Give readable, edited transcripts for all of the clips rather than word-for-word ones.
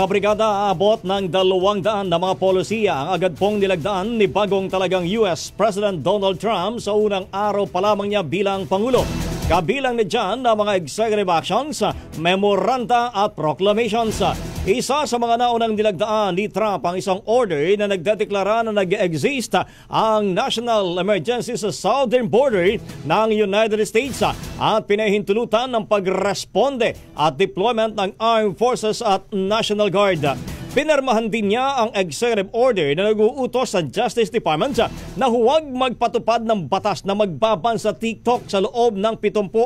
Mga brigada aabot ng 200 na mga polisiya ang agad pong nilagdaan ni bagong talagang US President Donald Trump sa unang araw pa lamang niya bilang Pangulo. Kabilang na dyan na mga executive actions, memoranda at proclamations. Isa sa mga naunang nilagdaan ni Trump ang isang order na nagdedeklara na nag-exist ang national emergency sa southern border ng United States at pinahintulutan ng pagresponde at deployment ng Armed Forces at National Guard. Pinirmahan din niya ang executive order na nag-uutos sa Justice Department na huwag magpatupad ng batas na magbaban sa TikTok sa loob ng 75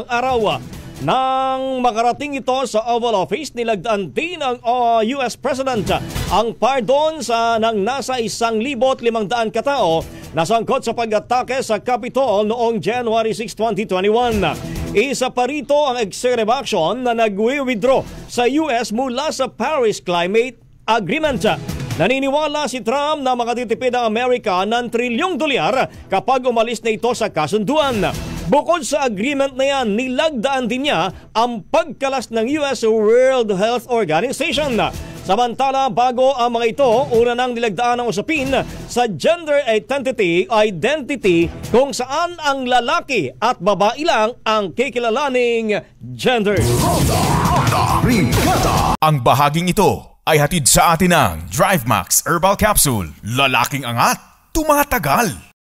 araw. Nang makarating ito sa Oval Office, nilagdaan din ng US President ang pardon ng nasa 1,500 katao na sangkot sa pag-atake sa Capitol noong January 6, 2021. Isa pa rito ang executive action na nag-withdraw sa US mula sa Paris Climate Agreement. Naniniwala si Trump na makatitipid ang Amerika ng $1 trilyon kapag umalis na ito sa kasunduan. Bukod sa agreement na yan, nilagdaan din niya ang pagkalas ng US World Health Organization. Samantala, bago ang mga ito, una nang nilagdaan ang usapin sa gender identity kung saan ang lalaki at babae lang ang kikilalaning gender. Ang bahaging ito ay hatid sa atin ng DriveMax Herbal Capsule. Lalaking angat, tumatagal.